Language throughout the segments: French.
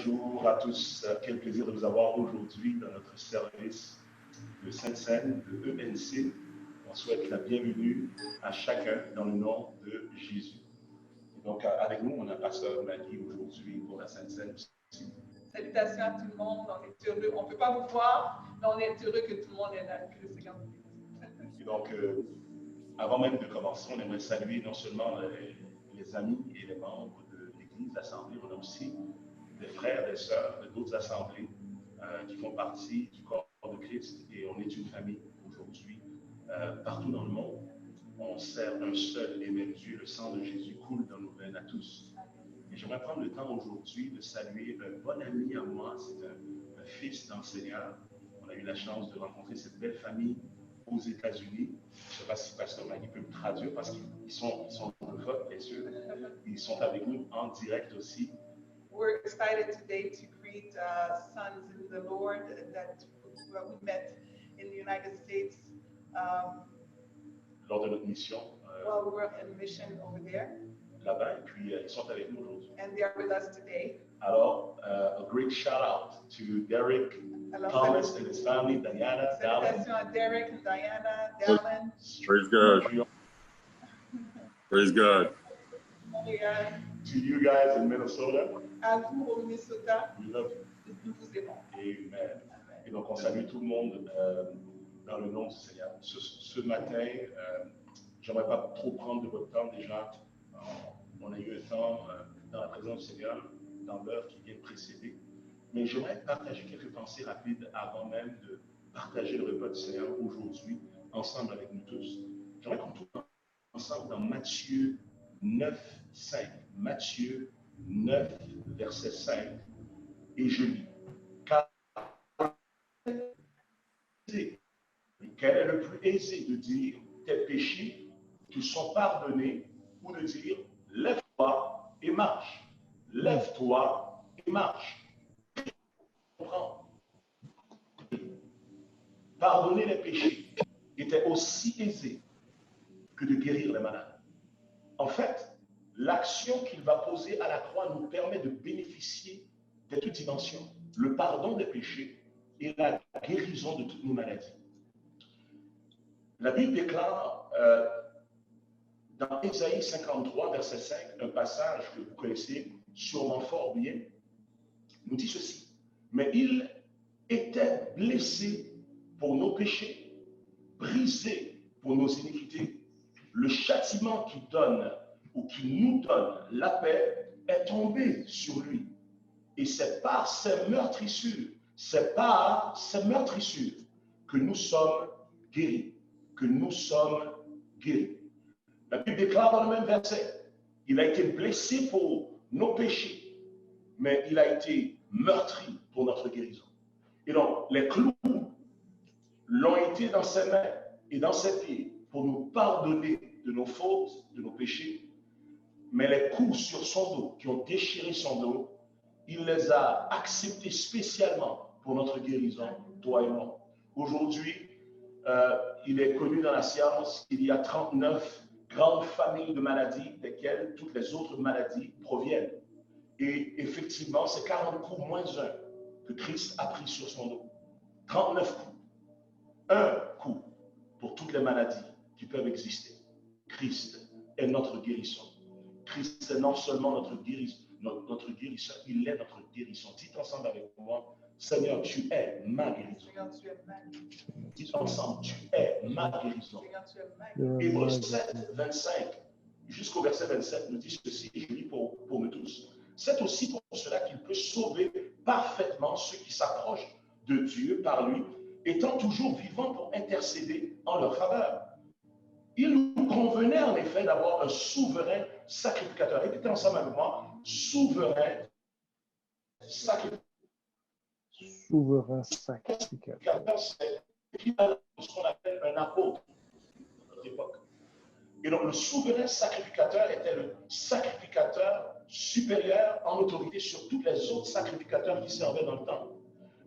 Bonjour à tous, quel plaisir de vous avoir aujourd'hui dans notre service de Sainte-Seine, de ENC. On souhaite la bienvenue à chacun dans le nom de Jésus. Et donc avec nous, on a Pasteur Maggie aujourd'hui pour la Sainte-Seine aussi. Salutations à tout le monde, on est heureux, on ne peut pas vous voir, mais on est heureux que tout le monde est là, que le Seigneur vous bénisse. Et donc, avant même de commencer, on aimerait saluer non seulement les amis et les membres de l'Église, l'Assemblée, on a aussi des frères, des sœurs de d'autres assemblées qui font partie du corps de Christ, et on est une famille aujourd'hui partout dans le monde. On sert un seul et même Dieu, le sang de Jésus coule dans nos veines à tous. Et j'aimerais prendre le temps aujourd'hui de saluer un bon ami à moi, c'est un fils d'enseignant. On a eu la chance de rencontrer cette belle famille aux États-Unis. Je ne sais pas si Pasteur Maggie peut me traduire parce qu'ils sont anglophones, bien sûr. Ils sont avec nous en direct aussi. We're excited today to greet sons in the Lord that we met in the United States Lors de notre mission while we were on mission over there. Là-bas, et puis ils sont avec nous aujourd'hui. And they are with us today. Alors, a great shout out to Derek, Thomas and his family, Diana, Dallin. Salutations à Derek and Diana, Dallin. Praise God. Praise God. To you guys in Minnesota. À vous au Minnesota, We love you. nous vous aimons. Amen. Et donc, on salue tout le monde dans le nom du Seigneur. Ce matin, j'aimerais pas trop prendre de votre temps déjà. On a eu un temps dans la présence du Seigneur, dans l'heure qui vient de précéder. Mais j'aimerais partager quelques pensées rapides avant même de partager le repas du Seigneur aujourd'hui, ensemble avec nous tous. J'aimerais qu'on tourne ensemble dans Matthieu 9, 5. Matthieu 9, verset 5. Et je lis. Car quel est le plus aisé de dire tes péchés te sont pardonnés, ou de dire lève-toi et marche. Lève-toi et marche. Comprends. Pardonner les péchés était aussi aisé que de guérir les malades. En fait, l'action qu'il va poser à la croix nous permet de bénéficier de deux dimensions, le pardon des péchés et la guérison de toutes nos maladies. La Bible déclare dans Ésaïe 53, verset 5, un passage que vous connaissez sûrement fort bien, nous dit ceci. Mais il était blessé pour nos péchés, brisé pour nos iniquités. Le châtiment qui donne ou qui nous donne la paix est tombé sur lui. Et c'est par ces meurtrissures, que nous sommes guéris. Que nous sommes guéris. La Bible déclare dans le même verset, il a été blessé pour nos péchés, mais il a été meurtri pour notre guérison. Et donc, les clous l'ont été dans ses mains et dans ses pieds pour nous pardonner de nos fautes, de nos péchés, mais les coups sur son dos, qui ont déchiré son dos, il les a acceptés spécialement pour notre guérison, toi et moi. Aujourd'hui, il est connu dans la science qu'il y a 39 grandes familles de maladies, desquelles toutes les autres maladies proviennent. Et effectivement, c'est 40 coups moins un que Christ a pris sur son dos. 39 coups. Un coup pour toutes les maladies qui peuvent exister. Christ est notre guérison. Christ est non seulement notre guérisseur, il est notre guérison. Dites ensemble avec moi, Seigneur, tu es ma guérison. Dites ensemble, tu es ma guérison. Hébreux 7, 25 jusqu'au verset 27 nous dit ceci, et je lis pour nous tous. C'est aussi pour cela qu'il peut sauver parfaitement ceux qui s'approchent de Dieu par lui, étant toujours vivants pour intercéder en leur faveur. Il nous convenait en effet d'avoir un souverain sacrificateur. Répétez ensemble avec moi, souverain sacrificateur. Souverain sacrificateur. C'est ce qu'on appelle un apôtre à notre époque. Et donc le souverain sacrificateur était le sacrificateur supérieur en autorité sur tous les autres sacrificateurs qui servaient dans le temple.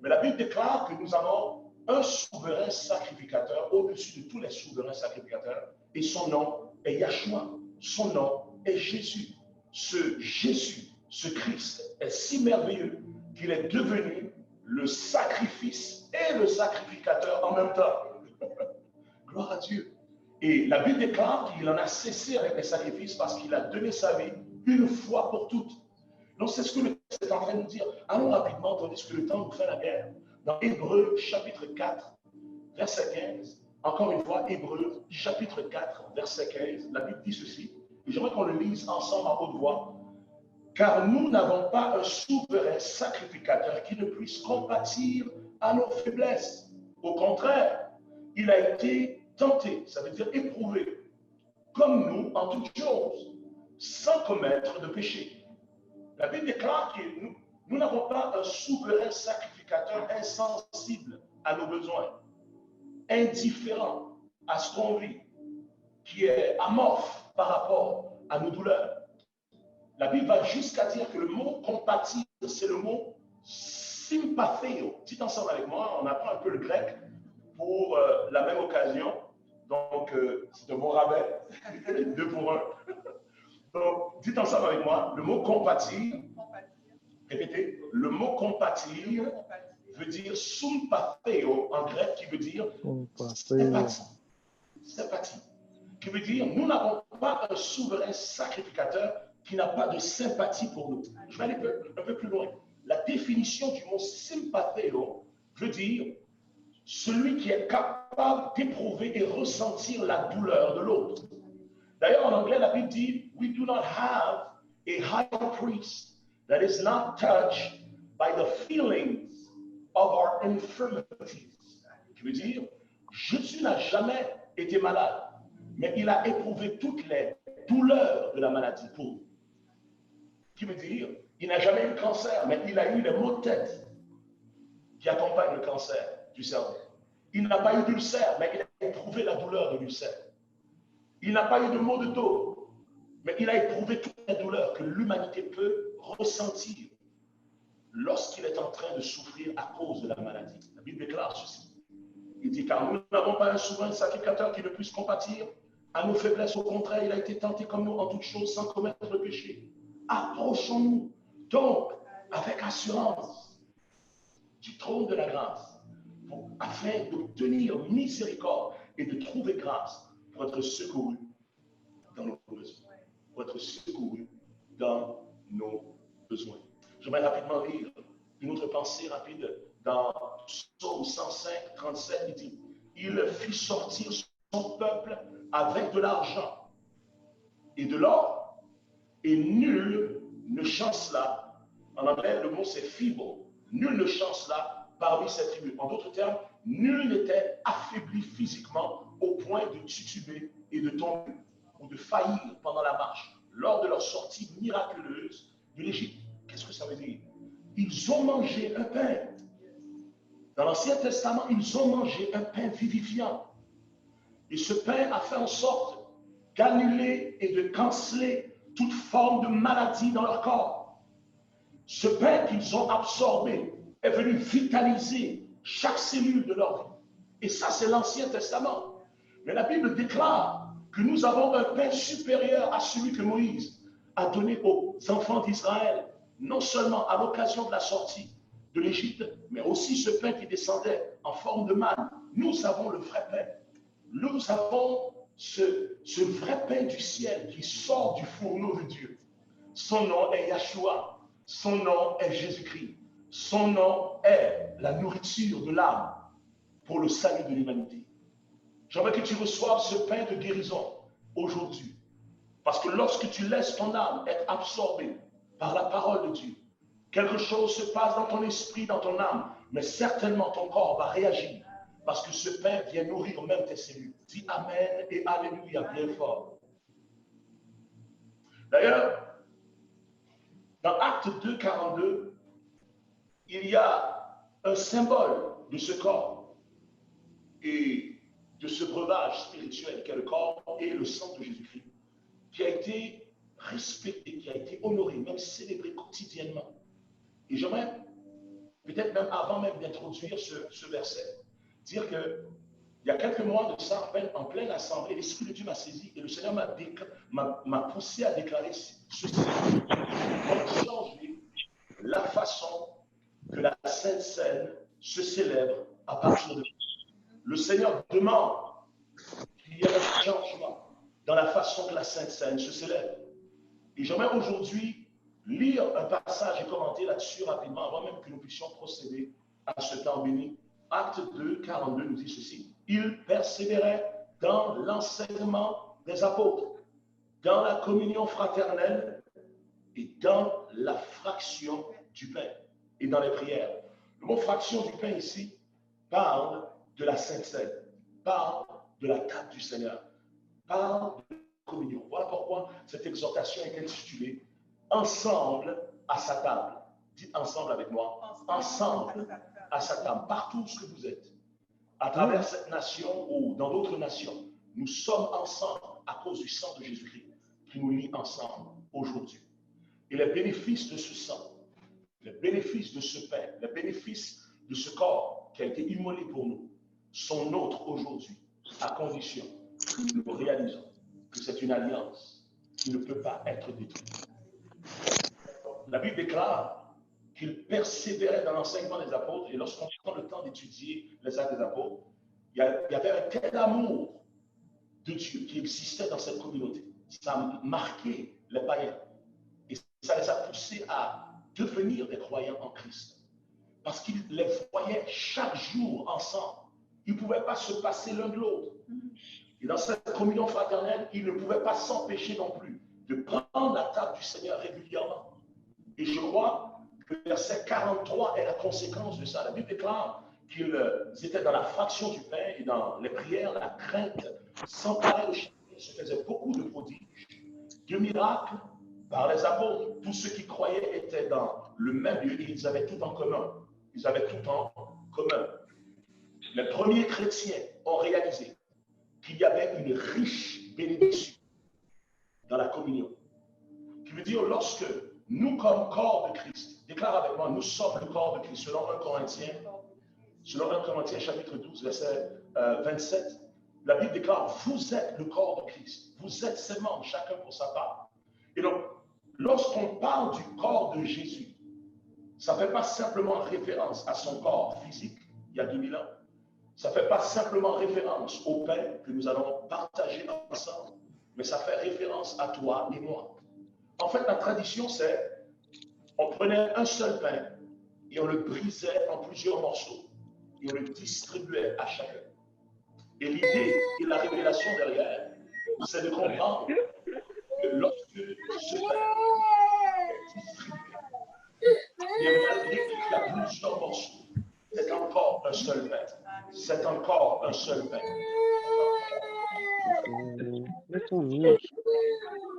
Mais la Bible déclare que nous avons un souverain sacrificateur au-dessus de tous les souverains sacrificateurs, et son nom est Yahshua, son nom est Jésus. Ce Jésus, ce Christ est si merveilleux qu'il est devenu le sacrifice et le sacrificateur en même temps. Gloire à Dieu. Et la Bible déclare qu'il en a cessé avec les sacrifices parce qu'il a donné sa vie une fois pour toutes. Donc c'est ce que le texte est en train de nous dire. Allons rapidement, tandis que le temps nous fait la guerre. Dans Hébreux chapitre 4, verset 15, encore une fois, Hébreux chapitre 4, verset 15, la Bible dit ceci, et j'aimerais qu'on le lise ensemble en haute voix. Car nous n'avons pas un souverain sacrificateur qui ne puisse compatir à nos faiblesses. Au contraire, il a été tenté, ça veut dire éprouvé, comme nous en toutes choses, sans commettre de péché. La Bible déclare que nous n'avons pas un souverain sacrificateur insensible à nos besoins, indifférent à ce qu'on vit, qui est amorphe par rapport à nos douleurs. La Bible va jusqu'à dire que le mot compatir, c'est le mot sympatheo. Dites ensemble avec moi, on apprend un peu le grec pour la même occasion. Donc, c'est un bon rabais, 2 pour 1. Donc, dites ensemble avec moi, le mot compatir, répétez, le mot compatir veut dire sympatheo en grec, qui veut dire sympathie. Sympathie. Qui veut dire, nous n'avons pas un souverain sacrificateur qui n'a pas de sympathie pour nous. Je vais aller un peu plus loin. La définition du mot sympatheo veut dire celui qui est capable d'éprouver et ressentir la douleur de l'autre. D'ailleurs, en anglais, la Bible dit « We do not have a high priest that is not touched by the feelings of our infirmities. » Qui veut dire « Jésus n'a jamais été malade, mais il a éprouvé toutes les douleurs de la maladie pour nous. » Qui veut dire, il n'a jamais eu le cancer, mais il a eu les maux de tête qui accompagnent le cancer du cerveau. Il n'a pas eu d'ulcère, mais il a éprouvé la douleur de l'ulcère. Il n'a pas eu de maux de dos, mais il a éprouvé toutes les douleurs que l'humanité peut ressentir lorsqu'il est en train de souffrir à cause de la maladie. La Bible déclare ceci. Il dit, car nous n'avons pas un souverain sacrificateur qui ne puisse compatir à nos faiblesses. Au contraire, il a été tenté comme nous en toutes choses sans commettre le péché. Approchons-nous donc avec assurance du trône de la grâce afin d'obtenir miséricorde et de trouver grâce pour être secouru dans nos besoins. Pour être secouru dans nos besoins. J'aimerais rapidement lire une autre pensée rapide dans Psaume 105, 37. Il dit, il fit sortir son peuple avec de l'argent et de l'or, et nul ne chancela. En anglais, le mot c'est feeble. Nul ne chancela parmi ces tribus. En d'autres termes, nul n'était affaibli physiquement au point de tituber et de tomber ou de faillir pendant la marche lors de leur sortie miraculeuse de l'Égypte. Qu'est-ce que ça veut dire? Ils ont mangé un pain. Dans l'Ancien Testament, ils ont mangé un pain vivifiant. Et ce pain a fait en sorte d'annuler et de canceller toute forme de maladie dans leur corps. Ce pain qu'ils ont absorbé est venu vitaliser chaque cellule de leur vie. Et ça, c'est l'Ancien Testament. Mais la Bible déclare que nous avons un pain supérieur à celui que Moïse a donné aux enfants d'Israël, non seulement à l'occasion de la sortie de l'Égypte, mais aussi ce pain qui descendait en forme de manne. Nous avons le vrai pain. Nous avons ce vrai pain du ciel qui sort du fourneau de Dieu. Son nom est Yahshua. Son nom est Jésus-Christ. Son nom est la nourriture de l'âme pour le salut de l'humanité. J'aimerais que tu reçoives ce pain de guérison aujourd'hui. Parce que lorsque tu laisses ton âme être absorbée par la parole de Dieu, quelque chose se passe dans ton esprit, dans ton âme, mais certainement ton corps va réagir. Parce que ce pain vient nourrir même tes cellules. Dis Amen et Alléluia bien fort. D'ailleurs, dans Acte 2, 42, il y a un symbole de ce corps et de ce breuvage spirituel qu'est le corps et le sang de Jésus-Christ, qui a été respecté, qui a été honoré, même célébré quotidiennement. Et j'aimerais, peut-être même avant même d'introduire ce verset, dire que il y a quelques mois de ça, en pleine assemblée, l'Esprit de Dieu m'a saisi et le Seigneur m'a poussé à déclarer ceci. On va changer la façon que la Sainte Seine se célèbre à partir de le Seigneur demande qu'il y ait un changement dans la façon que la Sainte Seine se célèbre. Et j'aimerais aujourd'hui lire un passage et commenter là-dessus rapidement avant même que nous puissions procéder à ce temps béni. Acte 2, 42 nous dit ceci. Il persévérait dans l'enseignement des apôtres, dans la communion fraternelle et dans la fraction du pain et dans les prières. Le mot fraction du pain ici parle de la Sainte Seine, parle de la table du Seigneur, parle de la communion. Voilà pourquoi cette exhortation est intitulée Ensemble à sa table. Dites ensemble avec moi. Ensemble à sa table. Partout où que vous êtes, à travers cette nation ou dans d'autres nations, nous sommes ensemble à cause du sang de Jésus-Christ qui nous lie ensemble aujourd'hui. Et les bénéfices de ce sang, les bénéfices de ce pain, les bénéfices de ce corps qui a été immolé pour nous sont nôtres aujourd'hui, à condition que nous réalisons que c'est une alliance qui ne peut pas être détruite. La Bible déclare qu'il persévérait dans l'enseignement des apôtres, et lorsqu'on prend le temps d'étudier les actes des apôtres, il y avait un tel amour de Dieu qui existait dans cette communauté. Ça a marqué les païens, et ça les a poussés à devenir des croyants en Christ. Parce qu'ils les voyaient chaque jour ensemble. Ils ne pouvaient pas se passer l'un de l'autre. Et dans cette communion fraternelle, ils ne pouvaient pas s'empêcher non plus de prendre la table du Seigneur régulièrement. Et je crois que le verset 43 est la conséquence de ça. La Bible déclare qu'ils étaient dans la fraction du pain et dans les prières, la crainte s'emparait de chacun. Il se faisait beaucoup de prodiges, de miracles par les apôtres. Tous ceux qui croyaient étaient dans le même lieu et ils avaient tout en commun. Ils avaient tout en commun. Les premiers chrétiens ont réalisé qu'il y avait une riche bénédiction dans la communion. Qui veut dire, lorsque nous, comme corps de Christ, déclare avec moi, nous sommes le corps de Christ, selon 1 Corinthiens chapitre 12, verset 27, la Bible déclare, vous êtes le corps de Christ, vous êtes ses membres, chacun pour sa part. Et donc, lorsqu'on parle du corps de Jésus, ça ne fait pas simplement référence à son corps physique, il y a 2000 ans, ça ne fait pas simplement référence au pain que nous allons partager ensemble, mais ça fait référence à toi et moi. En fait, la tradition, c'est on prenait un seul pain et on le brisait en plusieurs morceaux et on le distribuait à chacun. Et l'idée et la révélation derrière, c'est de comprendre que lorsque ce pain est distribué, et malgré qu'il y a plusieurs morceaux, c'est encore un seul pain. C'est encore un seul pain.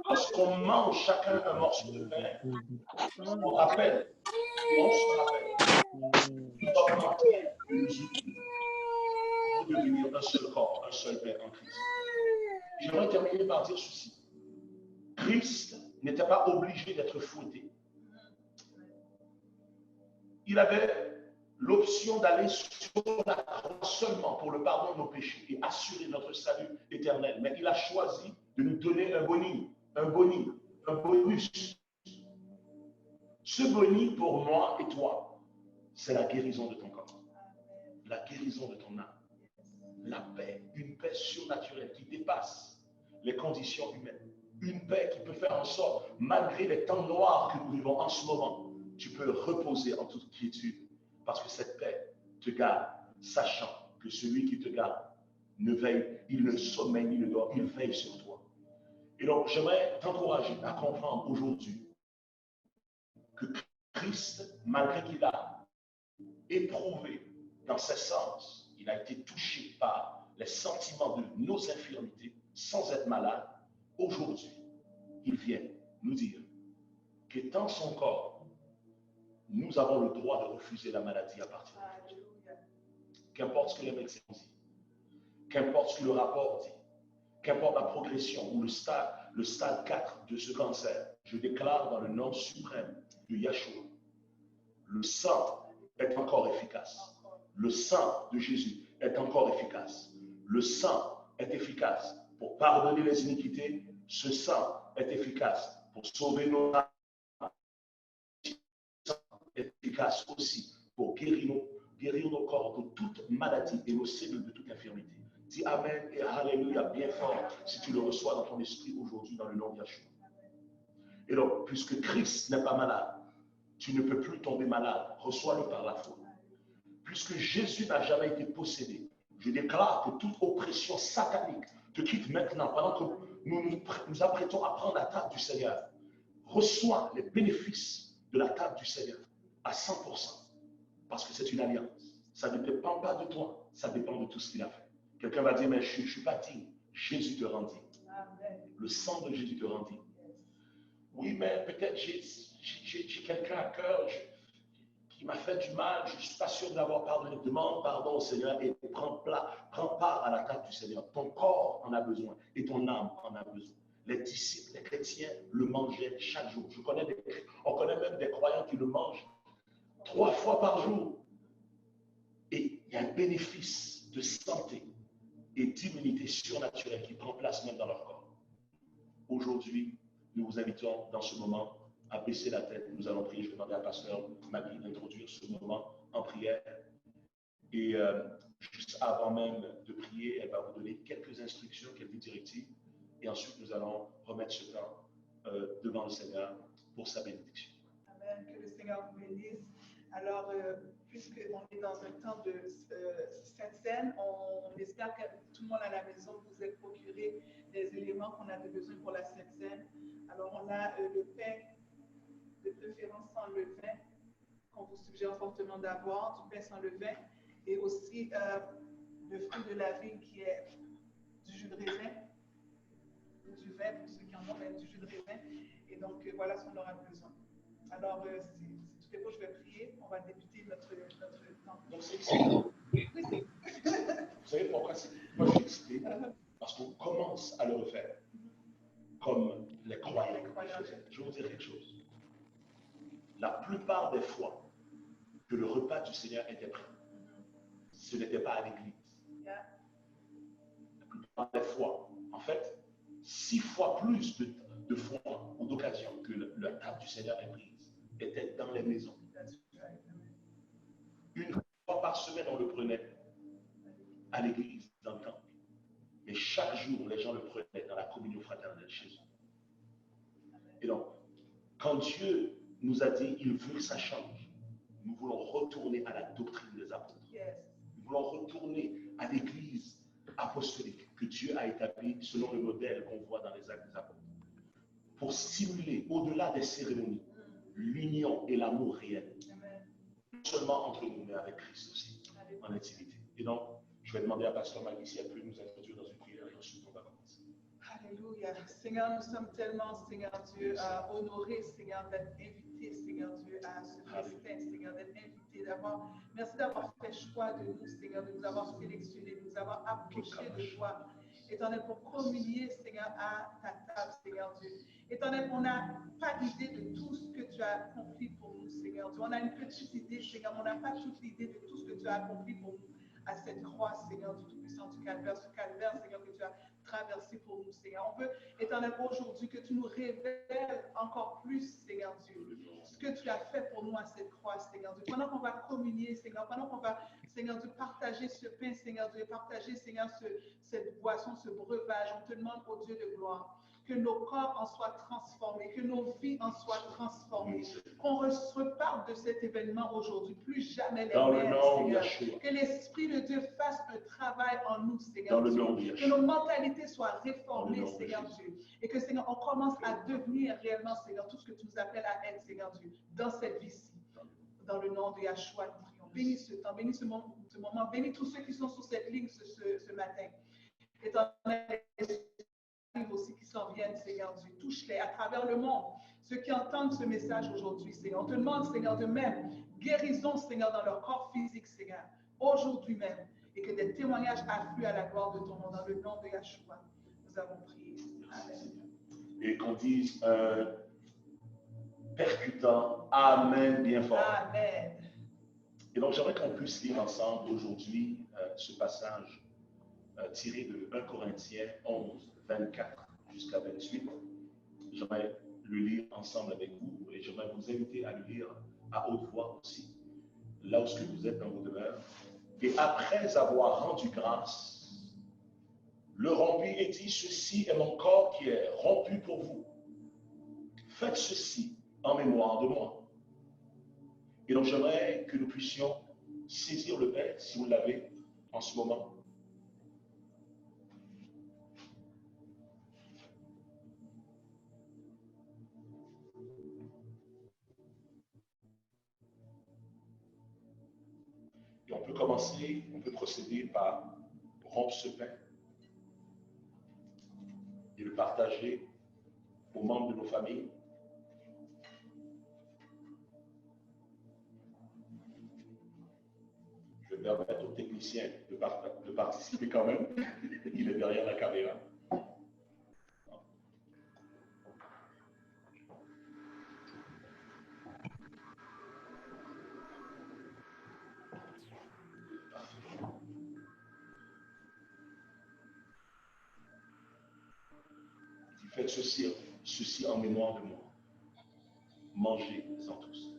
Lorsqu'on mange chacun un morceau de pain, on se rappelle, nous sommes en train de nous unir pour devenir un seul corps, un seul pain en Christ. J'aimerais terminer par dire ceci. Christ n'était pas obligé d'être fouetté. Il avait l'option d'aller sur la croix seulement pour le pardon de nos péchés et assurer notre salut éternel. Mais il a choisi de nous donner un bonus. Ce bonus pour moi et toi, c'est la guérison de ton corps, la guérison de ton âme, la paix, une paix surnaturelle qui dépasse les conditions humaines, une paix qui peut faire en sorte, malgré les temps noirs que nous vivons en ce moment, tu peux reposer en toute quiétude parce que cette paix te garde, sachant que celui qui te garde ne veille, il ne sommeille ni ne dort, il veille sur toi. Et donc, j'aimerais t'encourager à comprendre aujourd'hui que Christ, malgré qu'il a éprouvé dans ses sens, il a été touché par les sentiments de nos infirmités sans être malade, aujourd'hui, il vient nous dire qu'étant son corps, nous avons le droit de refuser la maladie à partir d'aujourd'hui. Qu'importe ce que les médecins disent, qu'importe ce que le rapport dit, qu'importe la progression ou le stade 4 de ce cancer, je déclare dans le nom suprême de Yahshua, le sang est encore efficace. Le sang de Jésus est encore efficace. Le sang est efficace pour pardonner les iniquités. Ce sang est efficace pour sauver nos âmes. Est efficace aussi guérir nos corps de toute maladie et nos cellules de toute infirmité. Dis Amen et Alléluia bien fort si tu le reçois dans ton esprit aujourd'hui dans le nom de Yahshua. Et donc, puisque Christ n'est pas malade, tu ne peux plus tomber malade. Reçois-le par la foi. Puisque Jésus n'a jamais été possédé, je déclare que toute oppression satanique te quitte maintenant pendant que nous apprêtons à prendre la table du Seigneur. Reçois les bénéfices de la table du Seigneur à 100%. Parce que c'est une alliance. Ça ne dépend pas de toi, ça dépend de tout ce qu'il a fait. Quelqu'un va dire, mais je ne suis pas digne. Jésus te rend digne. Le sang de Jésus te rend digne. Oui, mais peut-être j'ai quelqu'un à cœur qui m'a fait du mal, je ne suis pas sûr de l'avoir pardonné. Demande pardon au Seigneur et prends part à la table du Seigneur. Ton corps en a besoin et ton âme en a besoin. Les disciples, les chrétiens le mangeaient chaque jour. On connaît même des croyants qui le mangent 3 fois par jour. Et il y a un bénéfice de santé et d'immunité surnaturelle qui prend place même dans leur corps. Aujourd'hui, nous vous invitons dans ce moment à baisser la tête. Nous allons prier. Je vais demander à Pasteur Maggie d'introduire ce moment en prière. Et juste avant même de prier, elle va vous donner quelques instructions, quelques directives. Et ensuite, nous allons remettre ce temps devant le Seigneur pour sa bénédiction. Amen. Que le Seigneur vous bénisse. Alors, puisqu'on est dans un temps de cette scène, on espère que tout le monde à la maison vous ait procuré des éléments qu'on avait besoin pour la Sainte Seine. Alors, on a le pain, de préférence sans levain, qu'on vous suggère fortement d'avoir, du pain sans levain, et aussi le fruit de la vigne qui est du jus de raisin, du vin pour ceux qui en ont, mais du jus de raisin. Et donc, voilà ce qu'on aura besoin. Alors, si tout est beau, je vais prier. On va débuter notre temps. Donc, c'est excellent. Vous savez pourquoi moi je suis excité? Parce qu'on commence à le refaire comme les croyants. Je vais vous dire quelque chose. La plupart des fois que le repas du Seigneur était pris, ce n'était pas à l'église. La plupart des fois, en fait, 6 fois plus de fois ou d'occasions que la table du Seigneur est prise était dans les maisons. Une fois par semaine, on le prenait à l'église, dans le temple. Mais chaque jour, les gens le prenaient dans la communion fraternelle chez eux. Et donc, quand Dieu nous a dit il veut que ça change, nous voulons retourner à la doctrine des apôtres. Nous voulons retourner à l'église apostolique que Dieu a établie selon le modèle qu'on voit dans les actes des apôtres. Pour stimuler, au-delà des cérémonies, l'union et l'amour réel. Non seulement entre nous, mais avec Christ aussi, en intimité. Et donc, je vais demander à Pasteur Maggie si elle peut nous introduire dans une prière et ensuite on va commencer. Alléluia. Seigneur, nous sommes tellement, Seigneur Dieu, honorés, Seigneur, d'être invités, Seigneur Dieu, à ce festin, Seigneur, d'être invités, merci d'avoir fait choix de nous, Seigneur, de nous avoir sélectionnés, de nous avoir approchés de toi. Éternel, pour communier, Seigneur, à ta table, Seigneur Dieu. Éternel, on n'a pas d'idée de tout ce que tu as accompli pour nous, Seigneur Dieu. On a une petite idée, Seigneur, mais on n'a pas toute l'idée de tout ce que tu as accompli pour nous à cette croix, Seigneur, du Tout-Puissant, du Calvaire, ce Calvaire, Seigneur, que tu as traversé pour nous, Seigneur. On veut, éternel, aujourd'hui, que tu nous révèles encore plus, Seigneur Dieu, ce que tu as fait pour nous à cette croix, Seigneur Dieu. Pendant qu'on va communier, Seigneur, pendant qu'on va, Seigneur Dieu, partager ce pain, Seigneur Dieu, partager, Seigneur, cette boisson, ce breuvage, on te demande, ô Dieu de gloire, que nos corps en soient transformés, que nos vies en soient transformées, qu'on reparte de cet événement aujourd'hui, plus jamais les mêmes, Seigneur. Que l'Esprit de Dieu fasse un travail en nous, Seigneur Dieu. Que nos mentalités soient réformées, Seigneur Dieu. Et que, Seigneur, on commence à devenir réellement, Seigneur, tout ce que tu nous appelles à être, Seigneur Dieu, dans cette vie-ci. Dans le nom de Yahshua, nous prions. Bénis ce temps, bénis ce moment, bénis tous ceux qui sont sur cette ligne ce matin. Éternel, aussi qui s'en viennent, Seigneur Dieu. Touche-les à travers le monde. Ceux qui entendent ce message aujourd'hui, Seigneur. On te demande, Seigneur, de même guérison, Seigneur, dans leur corps physique, Seigneur, aujourd'hui même. Et que des témoignages affluent à la gloire de ton nom. Dans le nom de Yahshua, nous avons prié. Amen. Et qu'on dise percutant Amen bien fort. Amen. Et donc, j'aimerais qu'on puisse lire ensemble aujourd'hui ce passage tiré de 1 Corinthiens 11, 24 jusqu'à 28. J'aimerais le lire ensemble avec vous et j'aimerais vous inviter à le lire à haute voix aussi. là où vous êtes dans vos demeures, et après avoir rendu grâce, le rompit et dit, ceci est mon corps qui est rompu pour vous. Faites ceci en mémoire de moi. Et donc j'aimerais que nous puissions saisir le pain, si vous l'avez en ce moment. Et on peut commencer, on peut procéder par rompre ce pain et le partager aux membres de nos familles. Je vais permettre au technicien de participer quand même. Il est derrière la caméra. Faites ceci en mémoire de moi. Mangez-en tous.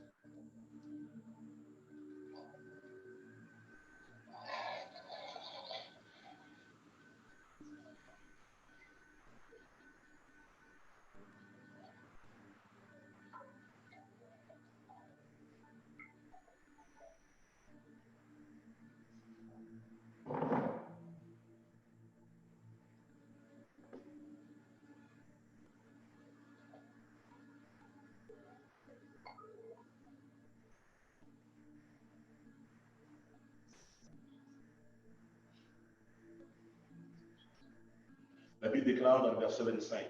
La Bible déclare dans le verset 25.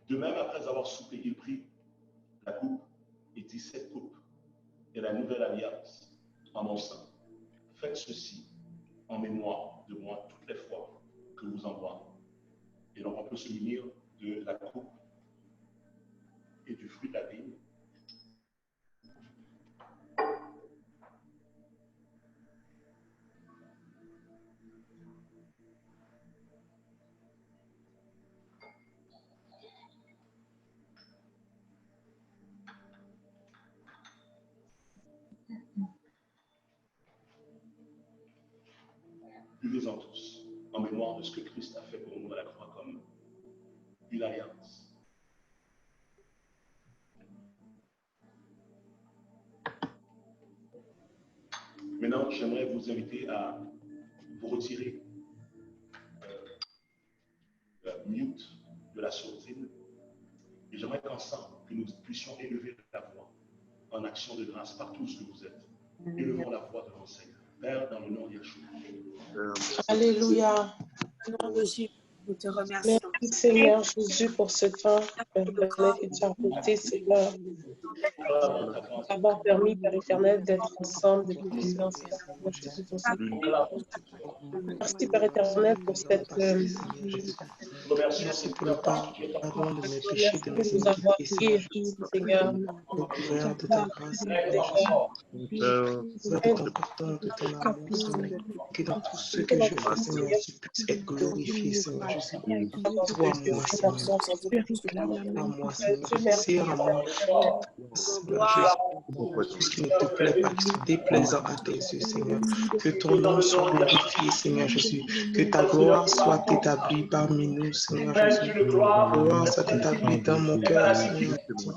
De même, après avoir soupé, il prit la coupe et dit, cette coupe est la nouvelle alliance en mon sang. Faites ceci en mémoire de moi toutes les fois que vous en boirez. Et donc on peut se munir de la coupe et du fruit de la vigne. Buvez-en tous, en mémoire de ce que Christ a fait pour nous à la croix comme une alliance. Maintenant, j'aimerais vous inviter à vous retirer mute de la sourdine. Et j'aimerais qu'ensemble, que nous puissions élever la voix en action de grâce partout où vous êtes. Élevons la voix devant le Seigneur. Père, dans le nom de Yeshua. Alléluia. Au nom de Jésus, nous te remercions. Merci Seigneur Jésus pour ce temps que tu as apporté, Seigneur. D'avoir permis, Père éternel, d'être ensemble, de puisser ensemble, Seigneur Jésus, pour cette Merci, Père éternel, pour cette Merci pour le pardon de mes péchés, de mes nous avoir iniquités, guéris, Seigneur. recouvert de ta grâce, de ton pardon, de ton amour, Seigneur. Que dans tout ce que je fais, Seigneur, tu puisses être glorifié, Seigneur Jésus. Toi-moi, Seigneur. Toi-moi, Seigneur. C'est à moi, Seigneur Jésus. Puisqu'il ne te plaît pas, qu'il soit déplaisant à tes yeux, Seigneur. Que ton nom soit glorifié, Seigneur Jésus. Que ta gloire soit établie parmi nous, Seigneur Jésus. Ta gloire soit établie dans mon cœur, Seigneur Jésus.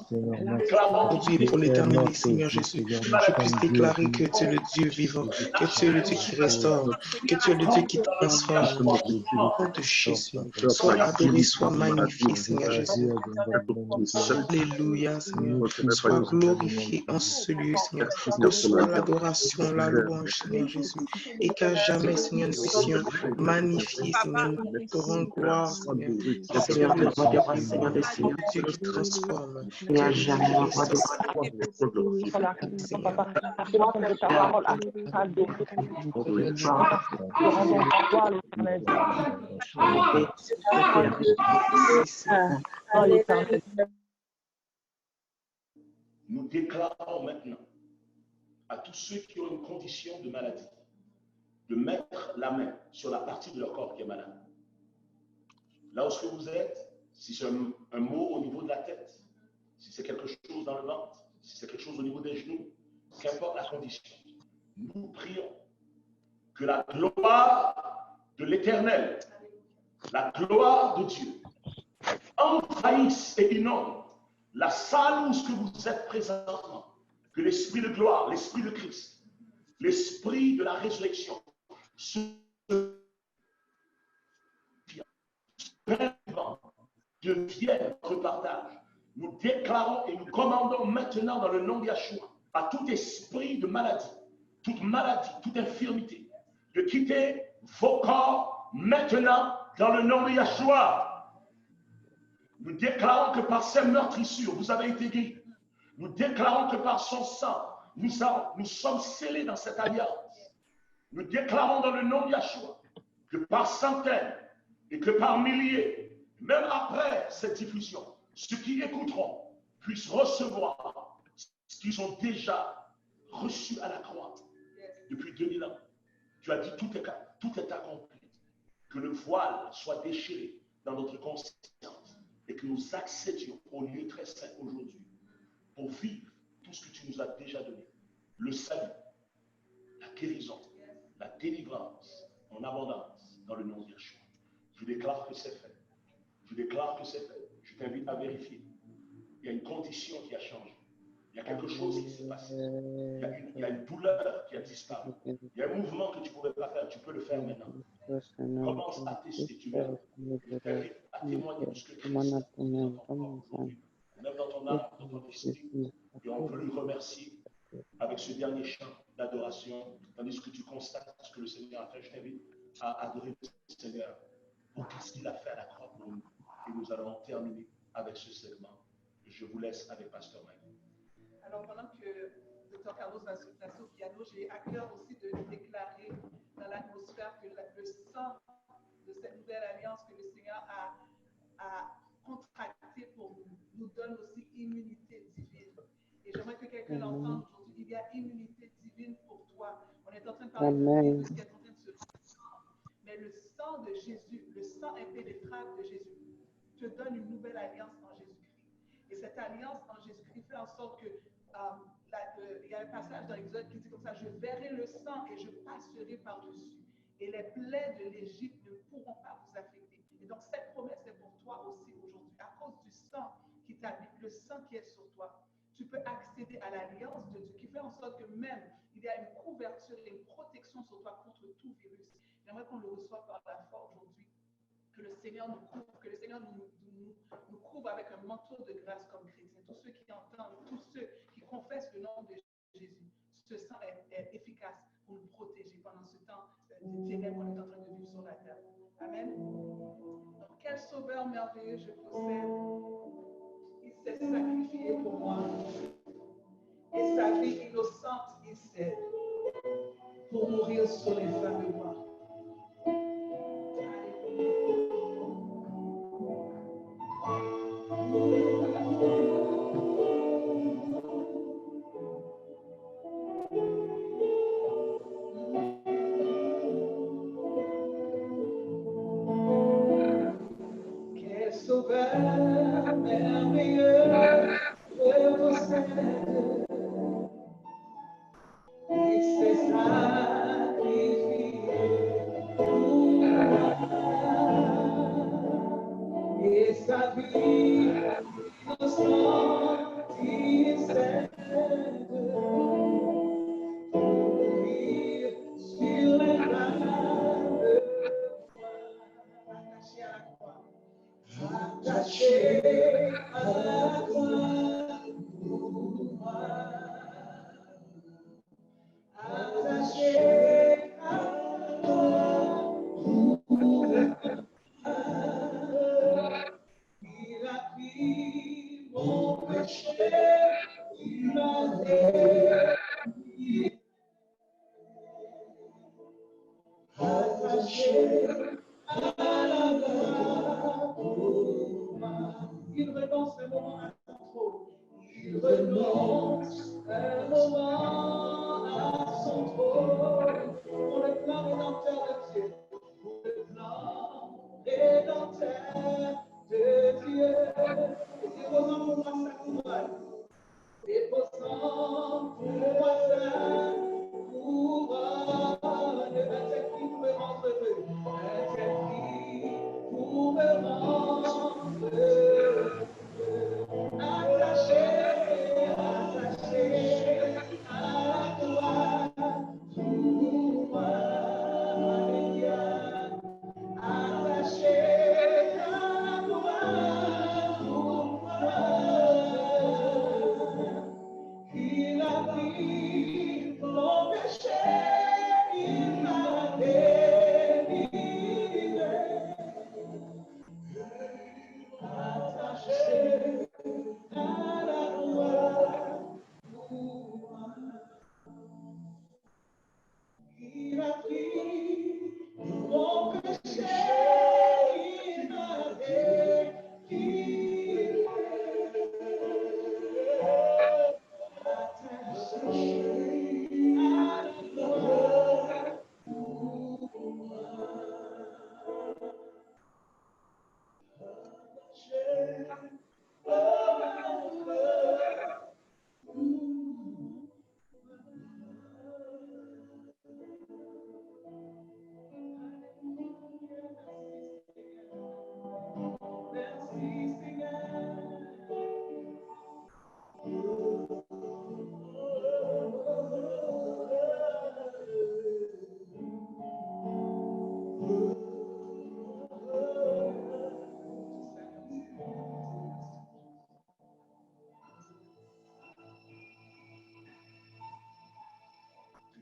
Aujourd'hui, pour l'éternité, Seigneur Jésus, je puisse déclarer que tu es le Dieu vivant, que tu es le Dieu qui restaure, que tu es le Dieu qui transforme. Au nom de Jésus, sois adoré, sois magnifié, Seigneur Jésus. Alléluia, Seigneur. Sois glorifié en ce lieu, Seigneur. Reçois l'adoration, la louange, Seigneur Jésus. Et qu'à jamais, Seigneur, nous puissions magnifier, Seigneur, nous te rendre gloire, Seigneur. Seigneur, le Dieu qui transforme. Et à jamais, Seigneur. Nous déclarons maintenant à tous ceux qui ont une condition de maladie de mettre la main sur la partie de leur corps qui est malade. Là où vous êtes, si c'est un mot au niveau de la tête, si c'est quelque chose dans le ventre, si c'est quelque chose au niveau des genoux, qu'importe la condition, nous prions que la gloire de l'Éternel, la gloire de Dieu, envahisse et inonde la salle où ce que vous êtes présentement, que l'Esprit de gloire, l'Esprit de Christ, l'Esprit de la résurrection, devienne notre partage. Nous déclarons et nous commandons maintenant dans le nom de Yahshua à tout esprit de maladie, toute infirmité, de quitter vos corps maintenant dans le nom de Yahshua. Nous déclarons que par ses meurtrissures, vous avez été guéris. Nous déclarons que par son sang, nous sommes scellés dans cette alliance. Nous déclarons dans le nom de Yahshua que par centaines et que par milliers, même après cette diffusion, ceux qui écouteront puissent recevoir ce qu'ils ont déjà reçu à la croix depuis 2000 ans. Tu as dit tout est accompli. Que le voile soit déchiré dans notre conscience et que nous accédions au lieu très saint aujourd'hui pour vivre tout ce que tu nous as déjà donné. Le salut, la guérison, la délivrance en abondance dans le nom de Yeshua. Je déclare que c'est fait. Je déclare que c'est fait. Je t'invite à vérifier. Il y a une condition qui a changé. Il y a quelque chose qui s'est passé. Il y a une douleur qui a disparu. Il y a un mouvement que tu ne pouvais pas faire. Tu peux le faire maintenant. Commence à tester. Tu verras. Je t'invite à témoigner de ce que Christ a fait dans ton corps aujourd'hui. Même dans ton âme, dans ton esprit. Et on peut lui remercier avec ce dernier chant d'adoration, tandis que tu constates ce que le Seigneur a fait. Je t'invite à adorer le Seigneur pour tout ce qu'il a fait à la croix pour nous. Et nous allons terminer avec ce segment. Je vous laisse avec Pasteur Mike. Alors, pendant que Dr. Carlos va se placer au piano, j'ai à cœur aussi de déclarer dans l'atmosphère que le sang de cette nouvelle alliance que le Seigneur a contracté pour nous donne aussi immunité divine. Et j'aimerais que quelqu'un l'entende aujourd'hui. Il y a immunité divine pour toi. On est en train de parler de ce qui est en train de se faire. Mais le sang de Jésus, le sang impénétrable de Jésus, te donne une nouvelle alliance en Jésus-Christ. Et cette alliance en Jésus-Christ fait en sorte que il y a un passage dans l'Exode qui dit comme ça: je verrai le sang et je passerai par-dessus. Et les plaies de l'Égypte ne pourront pas vous affecter. Et donc cette promesse est pour toi aussi aujourd'hui. À cause du sang qui t'habite, le sang qui est sur toi, tu peux accéder à l'alliance de Dieu qui fait en sorte que même il y a une couverture et une protection sur toi contre tout virus. J'aimerais qu'on le reçoive par la foi aujourd'hui. Que le Seigneur nous couvre, que le Seigneur nous couvre avec un manteau de grâce comme chrétiens. Tous ceux qui entendent, tous ceux qui confessent le nom de Jésus, ce sang est efficace pour nous protéger pendant ce temps des ténèbres qu'on est en train de vivre sur la terre. Amen. Donc, quel sauveur merveilleux je possède. Il s'est sacrifié pour moi. Et sa vie innocente, il s'est pour mourir sur les fameux bois. Quel sauveur merveilleux je possède. Il s'est sacrifié pour moi. Et sa vie innocente, il s'est pour mourir sur les rames de croix, attaché à la croix. Attaché à la croix pour moi. Attaché à la croix pour moi. Il a pris mon péché, il m'a délivré. Attaché à la croix pour moi. Il renonce un moment à son trône. Il renonce un moment à son trône pour le plan rédempteur de Dieu. Pour le plan rédempteur de Dieu. Et c'est vraiment pour moi sa Que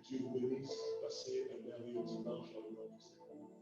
Dieu vous bénisse. Passez un merveilleux dimanche dans le nom du Seigneur.